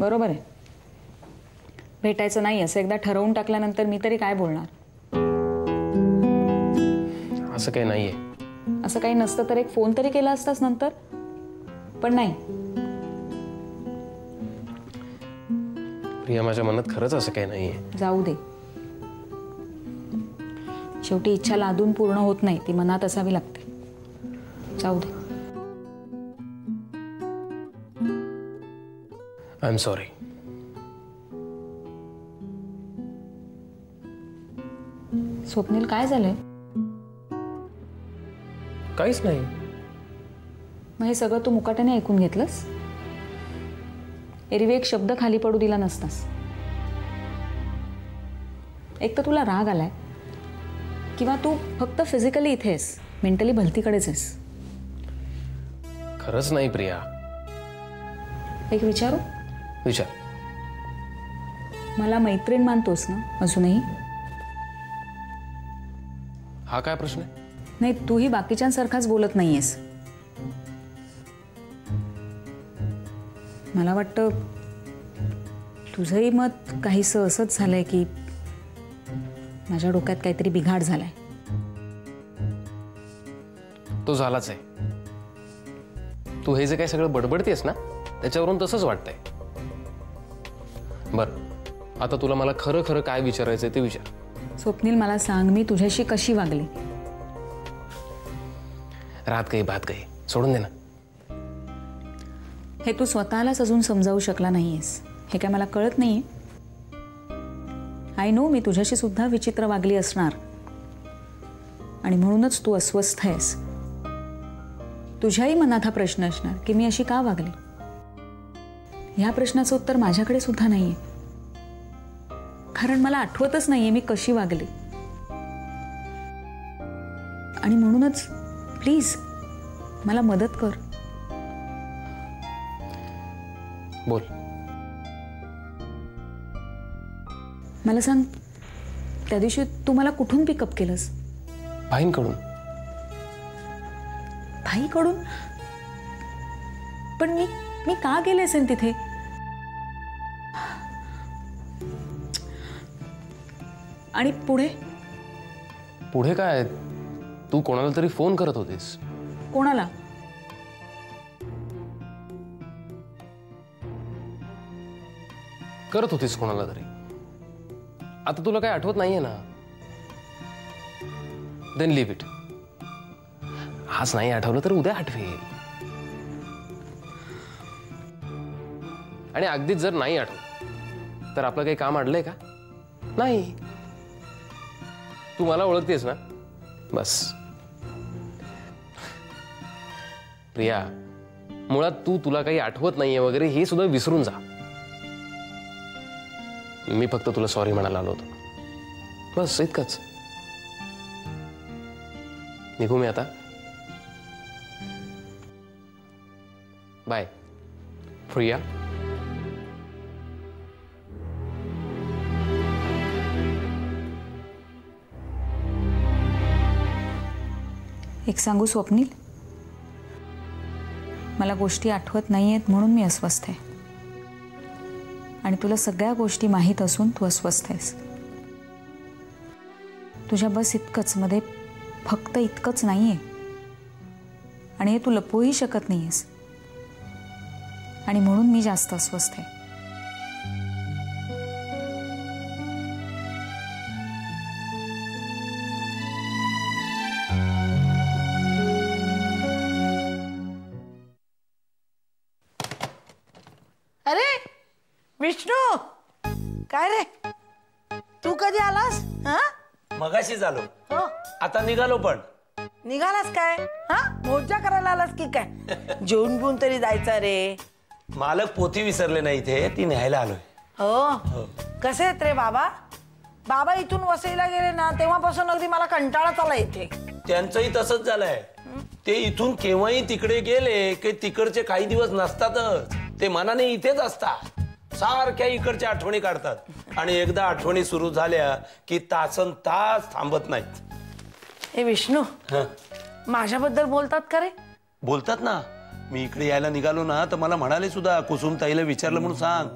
बरोबर आहे. भेटायचं नाही असं एकदा ठरवून टाकल्यानंतर मी तरी काय बोलणार. असं काही नाहीये. असं काही नसतं तर एक फोन तरी केला असतास नंतर. पण नाही. प्रिया, माझ्या मनात खरंच असं काही नाहीये. जाऊ दे. शेवटी इच्छा लादून पूर्ण होत नाही, ती मनात असावी लागते. जाऊ दे. I am sorry. स्वप्नील, काय झालंय? काहीच नाही. मग हे सगळं तू मुकाट्याने ऐकून घेतलंस? एरवी एक शब्द खाली पडू दिला नसतास. एक तर तुला राग आलाय किंवा तू फक्त फिजिकली इथे आहेस, मेंटली भलतीकडेच आहेस. खरंच नाही प्रिया. एक विचारू? विचार. मला मैत्रीण मानतोस ना अजूनही? हा काय प्रश्न आहे? नाही, तूही बाकीच्यांसारखाच बोलत नाहीयेस. मला वाटतं तुझंही मत काहीसं असंच झालंय की माझ्या डोक्यात काहीतरी बिघाड झालाय. तो झालाच आहे. तू हे जे काही सगळं बडबडतेस ना, त्याच्यावरून तसंच वाटतंय. बरं, आता तुला मला खरं खरं काय विचारायचंय ते विचार. स्वप्नील, मला सांग, मी तुझ्याशी कशी वागली? रात गई बात गई, सोडून दे ना. हे तू स्वतःलाच अजून समजावू शकला नाहीयेस. हे काय मला कळत नाहीये? आय नो, मी तुझ्याशी सुद्धा विचित्र वागली असणार आणि म्हणूनच तू अस्वस्थ आहेस. तुझ्याही मनात हा प्रश्न असणार की मी अशी का वागली. ह्या प्रश्नाचं उत्तर माझ्याकडे सुद्धा नाहीये, कारण मला आठवतच नाहीये मी कशी वागली. आणि म्हणूनच प्लीज मला मदत कर. बोल. मला सांग, त्या दिवशी तू मला कुठून पिकअप केलंस? भाईंकडून. भाईकडून? पण मी का गेले असेल तिथे? आणि पुढे? पुढे काय, तू कोणाला तरी फोन करत होतीस. कोणाला? करत होतीस कोणाला तरी. आता तुला काही आठवत नाहीये ना? Then leave it. आज नाही आठवलं तर उद्या आठवेल. आणि अगदीच जर नाही आठवलं तर आपलं काही काम अडलंय का? नाही. तू मला ओळखतेस ना, बस. प्रिया, मुळात तुला काही आठवत नाहीये वगैरे हे सुद्धा विसरून जा. मी फक्त तुला सॉरी म्हणायला आलो होतो, बस इतकंच. निघू मी आता. बाय प्रिया. एक सांगू स्वप्नील, मला गोष्टी आठवत नाहीयेत म्हणून मी अस्वस्थ आहे. आणि तुला सगळ्या गोष्टी माहीत असून तू अस्वस्थ आहेस. तुझ्या बस इतकंच, मध्ये फक्त इतकंच नाहीये. आणि हे तू लपवूही शकत नाहीयेस. आणि म्हणून मी जास्त अस्वस्थ आहे. अरे विष्णू, काय रे, तू कधी आलास? हा, मगाशी झालो. हो, आता निघालो. पण निघालास काय? हा, मोर्चा करायला आलास की काय? जेवून बिवून तरी जायचा रे. मालक पोथी विसरले नाही, इथे ती न्यायला आलोय. हो, कसे आहेत रे बाबा? बाबा इथून वसईला गेले ना तेव्हापासून अगदी मला कंटाळाच आला इथे. त्यांचंही तसंच झालंय. ते इथून केव्हाही तिकडे गेले की तिकडचे काही दिवस नसतातच. ते मनाने इथेच असतात. सारख्या इकडच्या आठवणी काढतात. आणि एकदा आठवणी सुरू झाल्या की तासन तास थांबत नाहीत. हे विष्णू, माझ्याबद्दल बोलतात का रे? बोलतात ना. मी इकडे यायला निघालो ना तर मला म्हणाले सुद्धा, कुसुम ताईला विचारलं म्हणून सांग.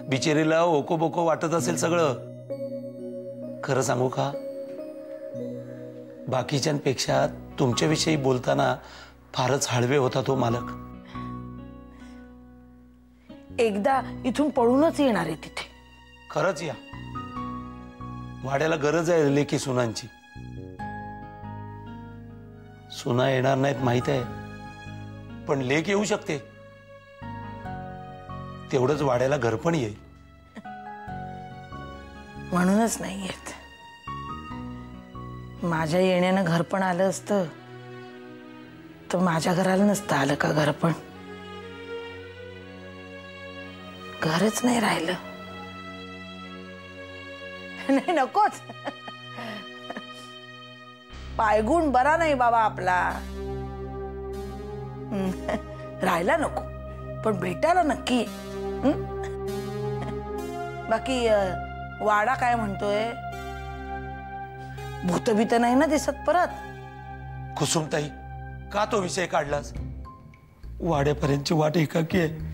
बिचारीला ओको बोको वाटत असेल सगळं. खरं सांगू का, बाकीच्यांपेक्षा तुमच्याविषयी बोलताना फारच हळवे होता तो मालक. एकदा इथून पळूनच येणार आहे तिथे. खरंच या. वाड्याला गरज आहे लेकी सुनांची. सुना येणार नाहीत माहित आहे, पण लेक येऊ शकते. तेवढंच वाड्याला घर पण येईल. म्हणूनच नाही येत. माझ्या येण्यानं घर पण आलं असतं तर माझ्या घराला नसतं आलं का घर पण. घरच नाही राहिलं. नाही नकोच. पायगुण बरा नाही बाबा आपला. राहायला नको पण भेटायला नक्की. बाकी वाडा काय म्हणतोय? भूतभीत नाही ना दिसत परत? कुसुमताई, का तो विषय काढलास? वाड्यापर्यंतची वाट एकाकी आहे.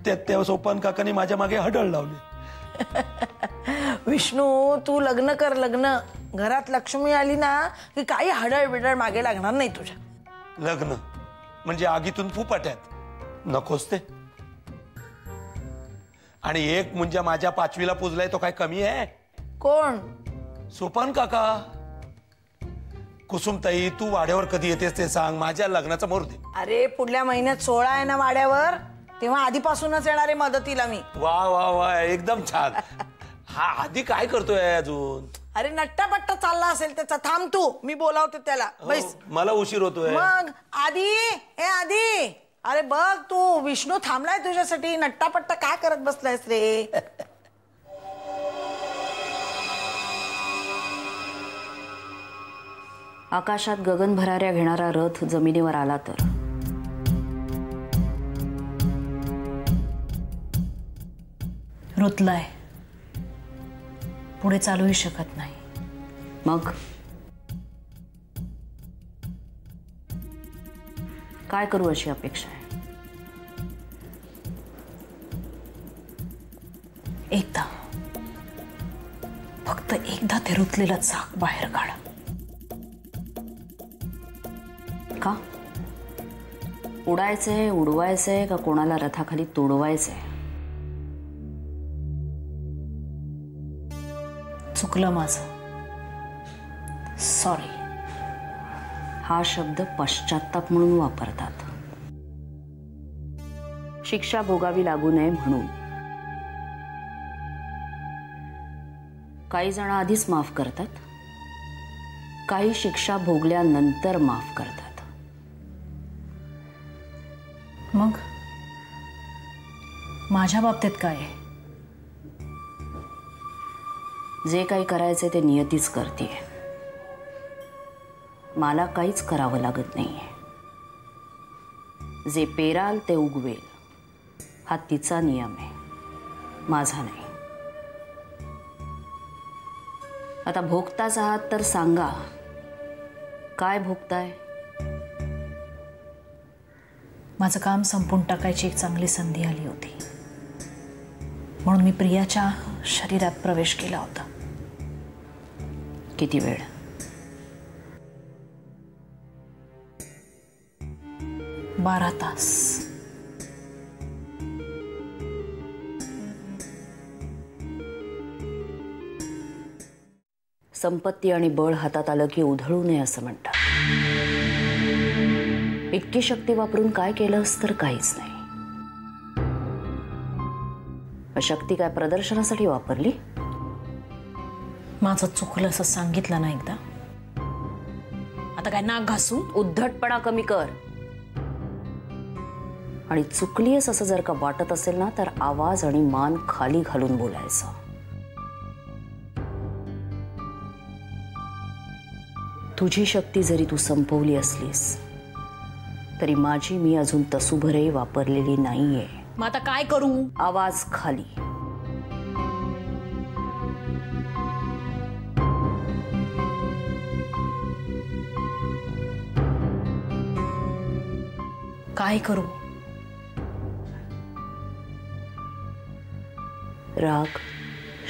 त्यात त्या सोपान काकांनी माझ्या मागे हडळ लावली. विष्णू, तू लग्न कर लग्न. घरात लक्ष्मी आली ना की काही हडळ बिडळ मागे लागणार नाही तुझ्या. लग्न म्हणजे आगीतून फुपाट्यात. नकोच ते. आणि एक मुंजा माझ्या 5वीला पुजलाय तो काय कमी आहे? कोण? सोपान काका. कुसुमताई, तू वाड्यावर कधी येतेस ते सांग. माझ्या लग्नाचा मुहूर्त दे. अरे पुढल्या महिन्यात 16 आहे ना वाड्यावर, तेव्हा आधीपासूनच येणारे मदतीला मी. वा वा वा, एकदम छान. हा आधी काय करतोय अजून? अरे नट्टापट्टा चालला असेल त्याचा. थांब तू, मी बोलावते त्याला. बस. मला उशीर होतोय. मग आधी आधी. अरे बघ तू, विष्णू थांबलाय तुझ्यासाठी. नट्टापट्टा काय करत बसलायस रे? आकाशात गगन भराऱ्या घेणारा रथ जमिनीवर आला तर रुतलाय, पुढे चालूही शकत नाही. मग काय करू अशी अपेक्षा आहे? एकदा, फक्त एकदा ते रुतलेलं चाक बाहेर काढा. का? उडायचंय, उडवायचंय का कोणाला रथाखाली तोडवायचंय? चुकलं माझं. सॉरी. हा शब्द पश्चात्ताप म्हणून वापरतात. शिक्षा भोगावी लागू नये म्हणून. काही जण आधीच माफ करतात, काही शिक्षा भोगल्यानंतर माफ करतात. मग माझ्या बाबतीत काय आहे? जे काही करायचे ते नियतीच करतेय. मला काहीच करावं लागत नाहीये. जे पेराल ते उगवेल, हा तिचा नियम आहे, माझा नाही. आता भोगताच आहात तर सांगा, काय भोगताय? माझं काम संपून टाकायची एक चांगली संधी आली होती, म्हणून मी प्रियाच्या शरीरात प्रवेश केला होता. किती वेळ? 12 तास. संपत्ती आणि बळ हातात आलं की उधळू नये असं म्हणतात. इतकी शक्ती वापरून काय केलंस तर काहीच नाही. शक्ती काय प्रदर्शनासाठी वापरली? माझं चुकलं असं सांगितलं ना एकदा. आता काय नाक घासून? उद्धटपणा कमी कर. आणि चुकलीस असं जर का वाटत असेल ना तर आवाज आणि मान खाली घालून बोलायचं. तुझी शक्ती जरी तू संपवली असलीस तरी माझी मी अजून तसूभरही वापरलेली नाहीये. मग आता काय करू? आवाज खाली. काय करू? राग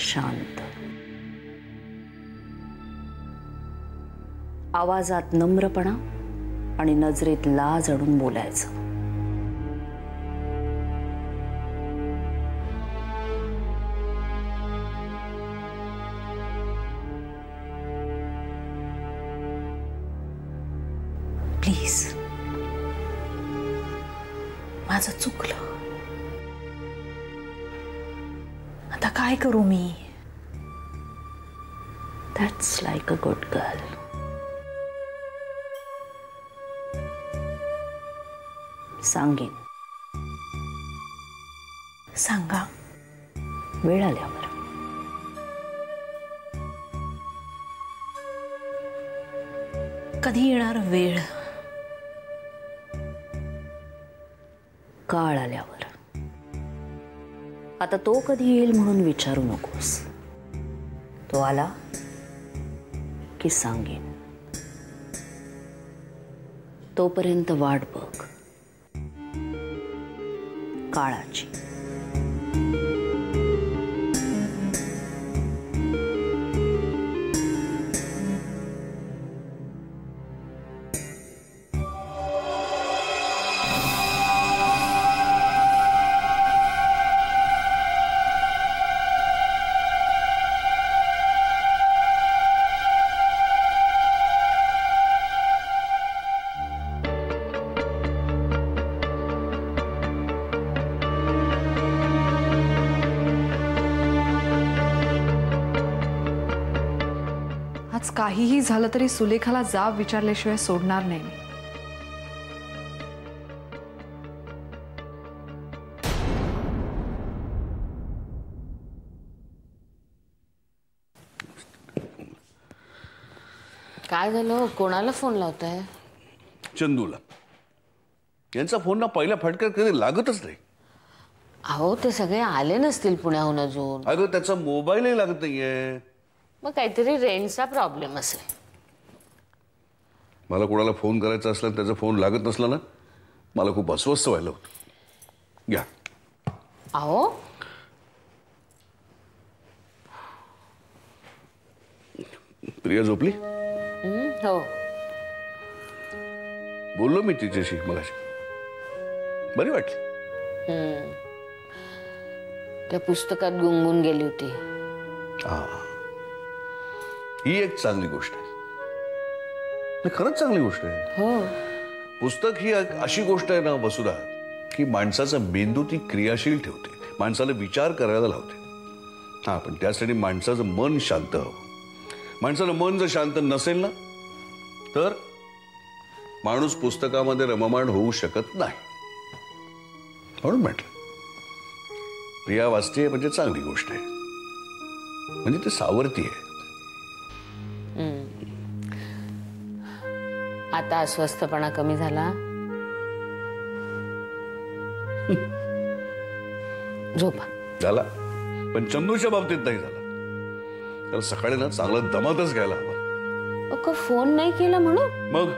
शांत, आवाजात नम्रपणा आणि नजरेत लाज अडून बोलायचं. प्लीज, माझं चुकलं. आता काय करू मी? That's like a good girl. सांगेन. सांगा वेळ आल्यावर. कधी येणार वेळ? काळ आल्यावर. आता तो कधी येईल म्हणून विचारू नकोस. तो आला की सांगेन. तोपर्यंत वाट बघ काळाची. आज काहीही झालं तरी सुलेखाला जाब विचारल्याशिवाय सोडणार नाही मी. काय झालं? कोणाला फोन लावताय? चंदूला. यांचा फोन ना पहिल्या फटक्यात कधी लागतच नाही. अहो ते सगळे आले नसतील पुण्याहून अजून. अगं त्याचा मोबाईलही लागत नाहीये. मग काहीतरी रेंजचा प्रॉब्लेम असेल. मला कोणाला फोन करायचा असला त्याचा फोन लागत नसला ना मला खूप अस्वस्थ व्हायला होतं. घ्या. अहो प्रिया झोपली? हो. बोललो मी तिच्याशी मगाशी. बरी वाटली. त्या पुस्तकात गुंगून गेली होती. ही एक चांगली गोष्ट आहे. खरंच चांगली गोष्ट आहे. हो. पुस्तक ही अशी गोष्ट आहे ना वसुधा की माणसाचा मेंदू ती क्रियाशील ठेवते. माणसाला विचार करायला लावते. हा पण त्यासाठी माणसाचं मन शांत हवं. माणसाचं मन जर शांत नसेल ना तर माणूस पुस्तकामध्ये रममाण होऊ शकत नाही. म्हणून म्हटलं प्रिया वाचते म्हणजे चांगली गोष्ट आहे. म्हणजे ते सावरती आहे. आता अस्वस्थपणा कमी झाला? झोपा. झाला पण चंदूच्या बाबतीत नाही झाला. त्याला सकाळी ना चांगलं दमातच घ्यायला हवा. फोन नाही केला म्हणून? मग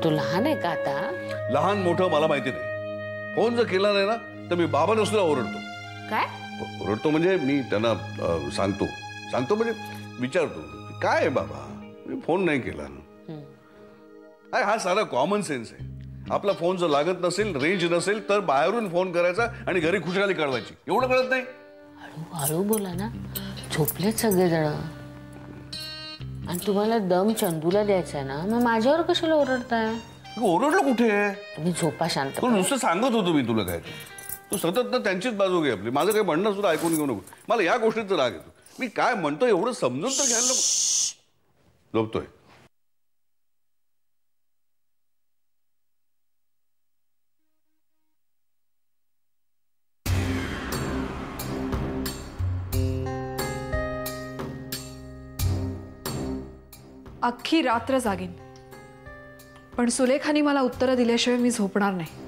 तो लहान आहे का आता? लहान मोठं मला माहिती नाही. फोन जर केला नाही ना तर मी बाबा नसला ओरडतो. काय ओरडतो? म्हणजे मी त्यांना सांगतो म्हणजे विचारतो काय आहे बाबा मी फोन नाही केला. हा सारा कॉमन सेन्स आहे. आपला फोन जर लागत नसेल रेंज नसेल तर बाहेरून फोन करायचा आणि घरी खुशाली कळवायची. एवढं कळत नाही? हळू बोला ना. झोपलेत सगळेजण. आणि तुम्हाला दम चंदूला द्यायचा ना मग माझ्यावर कशाला ओरडताय? ओरडलो कुठे? तुम्ही झोपा शांत. नुसतं सांगत होतो मी तुला. काय तू सतत ना त्यांचीच बाजू घे आपली. माझं काही म्हणणं सुद्धा ऐकून घेऊ नको. मला या गोष्टीचा राग येतो. मी काय म्हणतो एवढं समजून तर घ्यायला नको. झोपतोय. अख्खी रात्र जागीन पण सुलेखानी मला उत्तरं दिल्याशिवाय मी झोपणार नाही.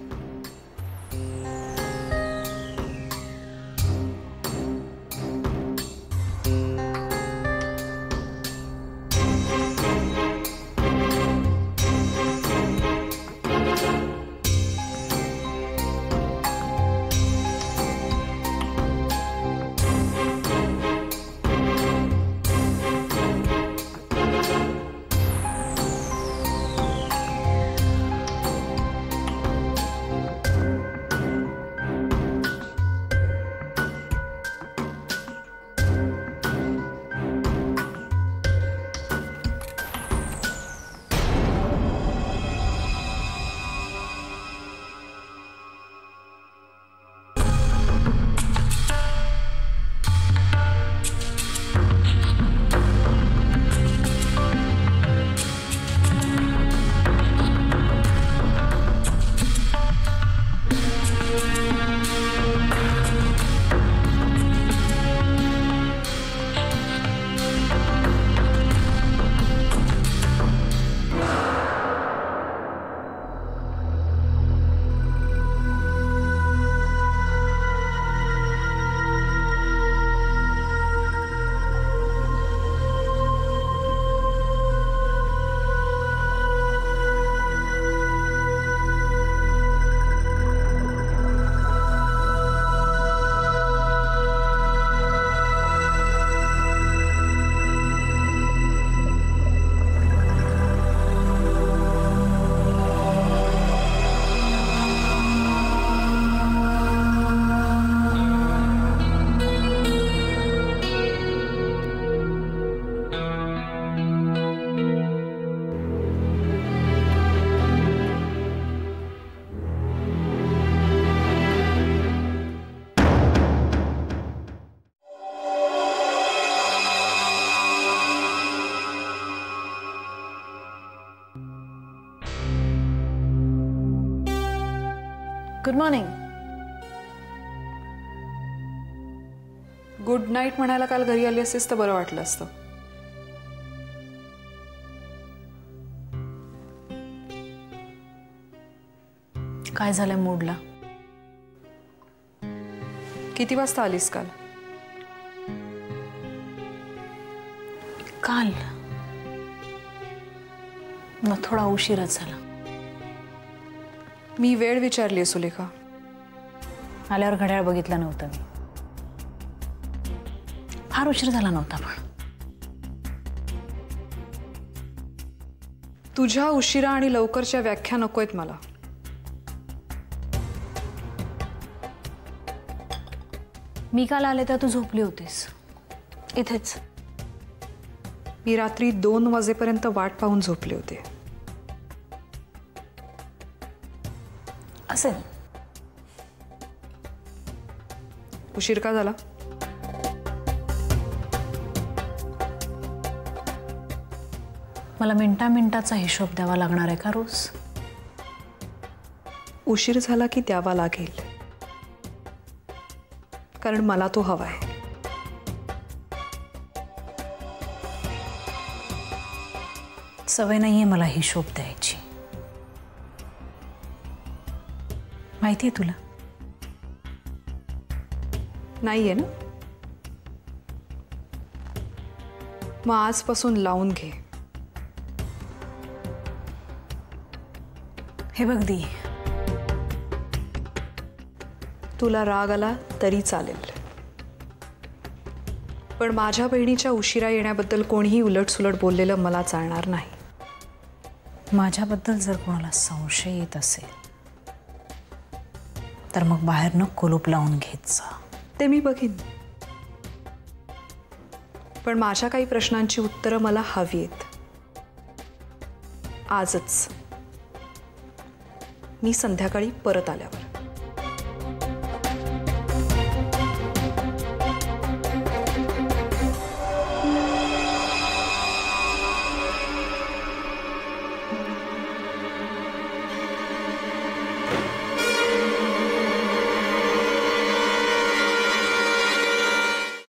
Good morning. गुड नाईट म्हणायला काल घरी आली असतीस तर बरं वाटलं असतं. काय झालंय मूडला? किती वाजता आलीस काल? काल मग थोडा उशीरच झाला. मी वेळ विचारली सुलेखा. आल्यावर घड्याळ बघितलं नव्हतं मी. फार उशीर झाला नव्हता पण. तुझ्या उशिरा आणि लवकरच्या व्याख्या नकोयत मला. मी काल आले तर तू झोपली होतीस इथेच. मी रात्री 2 वाजेपर्यंत वाट पाहून झोपले होते. असेल. उशीर का झाला? मला मिनिटाचा हिशोब द्यावा लागणार आहे का रोज? उशीर झाला की द्यावा लागेल, कारण मला तो हवाय. सवय नाहीये मला हिशोब द्यायची, माहितीये तुला. नाहीये ना? मग आजपासून लावून घे. हे बघ दी, तुला राग आला तरी चालेल, पण माझ्या बहिणीच्या उशिरा येण्याबद्दल कोणीही उलटसुलट बोललेलं मला चालणार नाही. माझ्याबद्दल जर कोणाला संशय येत असेल तर मग बाहेरनं कुलूप लावून घेत जा. ते मी बघीन, पण माझ्या काही प्रश्नांची उत्तरं मला हवी आहेत आजच. मी संध्याकाळी परत आल्यावर.